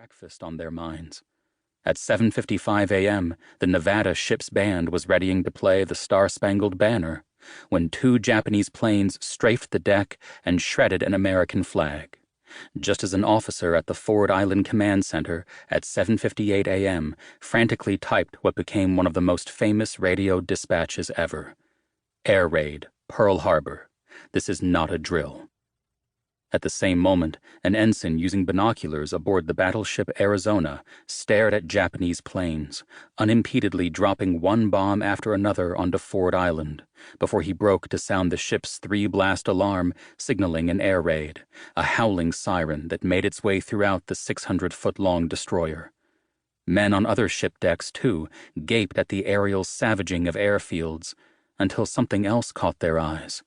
breakfast on their minds. At 7:55 a.m., the Nevada ship's band was readying to play the Star-Spangled Banner when two Japanese planes strafed the deck and shredded an American flag. Just as an officer at the Ford Island Command Center at 7:58 a.m. frantically typed what became one of the most famous radio dispatches ever. Air raid, Pearl Harbor. This is not a drill. At the same moment, an ensign using binoculars aboard the battleship Arizona stared at Japanese planes, unimpededly dropping one bomb after another onto Ford Island, before he broke to sound the ship's three-blast alarm signaling an air raid, a howling siren that made its way throughout the 600-foot-long destroyer. Men on other ship decks, too, gaped at the aerial savaging of airfields, until something else caught their eyes.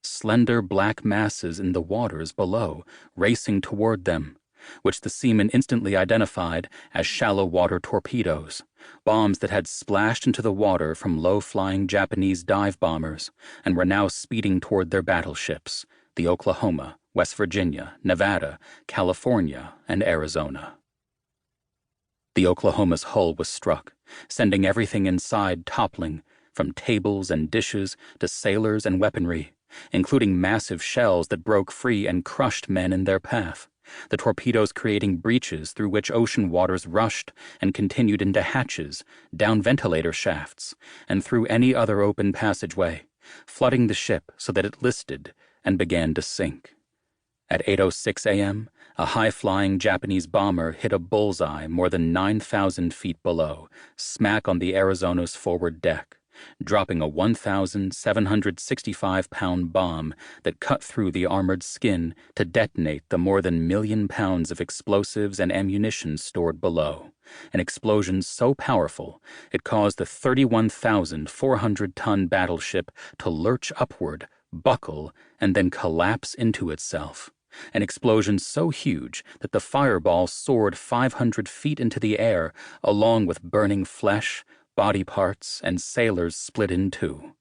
Slender black masses in the waters below, racing toward them, which the seamen instantly identified as shallow-water torpedoes, bombs that had splashed into the water from low-flying Japanese dive bombers and were now speeding toward their battleships, the Oklahoma, West Virginia, Nevada, California, and Arizona. The Oklahoma's hull was struck, sending everything inside toppling, from tables and dishes to sailors and weaponry, including massive shells that broke free and crushed men in their path, the torpedoes creating breaches through which ocean waters rushed and continued into hatches, down ventilator shafts, and through any other open passageway, flooding the ship so that it listed and began to sink. At 8:06 a.m., a high-flying Japanese bomber hit a bullseye more than 9,000 feet below, smack on the Arizona's forward deck, dropping a 1,765-pound bomb that cut through the armored skin to detonate the more than 1,000,000 pounds of explosives and ammunition stored below, an explosion so powerful it caused the 31,400-ton battleship to lurch upward, buckle, and then collapse into itself, an explosion so huge that the fireball soared 500 feet into the air along with burning flesh, body parts, and sailors split in two,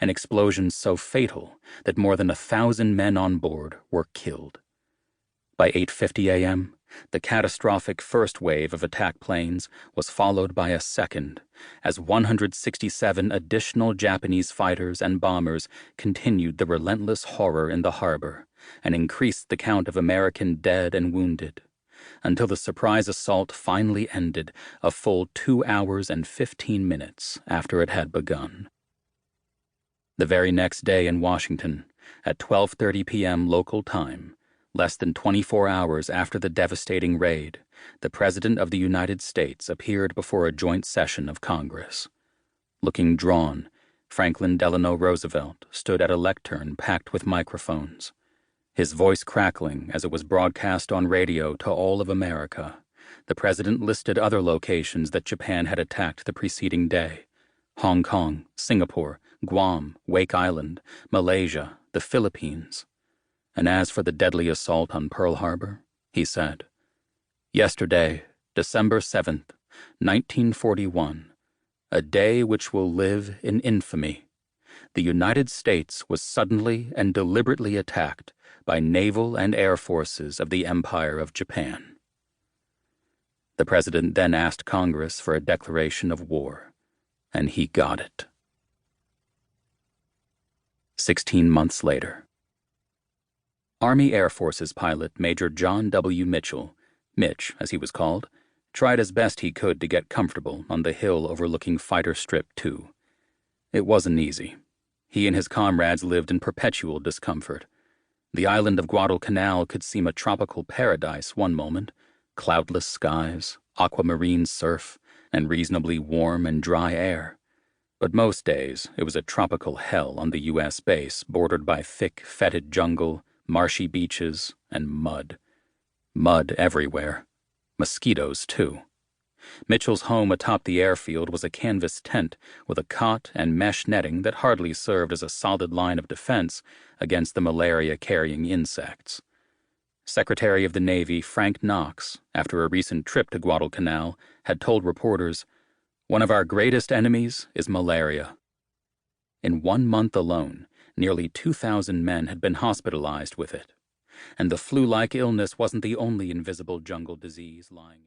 an explosion so fatal that more than 1,000 men on board were killed. By 8:50 a.m., the catastrophic first wave of attack planes was followed by a second, as 167 additional Japanese fighters and bombers continued the relentless horror in the harbor and increased the count of American dead and wounded, until the surprise assault finally ended a full 2 hours and 15 minutes after it had begun. The very next day in Washington, at 12:30 p.m. local time, less than 24 hours after the devastating raid, the President of the United States appeared before a joint session of Congress. Looking drawn, Franklin Delano Roosevelt stood at a lectern packed with microphones, his voice crackling as it was broadcast on radio to all of America. The president listed other locations that Japan had attacked the preceding day: Hong Kong, Singapore, Guam, Wake Island, Malaysia, the Philippines. And as for the deadly assault on Pearl Harbor, he said, "Yesterday, December 7th, 1941, a day which will live in infamy, the United States was suddenly and deliberately attacked by naval and air forces of the Empire of Japan." The president then asked Congress for a declaration of war, and he got it. 16 months later. Army Air Forces pilot Major John W. Mitchell, Mitch as he was called, tried as best he could to get comfortable on the hill overlooking Fighter Strip 2. It wasn't easy. He and his comrades lived in perpetual discomfort. The island of Guadalcanal could seem a tropical paradise one moment, cloudless skies, aquamarine surf, and reasonably warm and dry air. But most days it was a tropical hell on the U.S. base bordered by thick, fetid jungle, marshy beaches, and mud. Mud everywhere. Mosquitoes, too. Mitchell's home atop the airfield was a canvas tent with a cot and mesh netting that hardly served as a solid line of defense against the malaria-carrying insects. Secretary of the Navy Frank Knox, after a recent trip to Guadalcanal, had told reporters, "One of our greatest enemies is malaria." In 1 month alone, nearly 2,000 men had been hospitalized with it, and the flu-like illness wasn't the only invisible jungle disease lying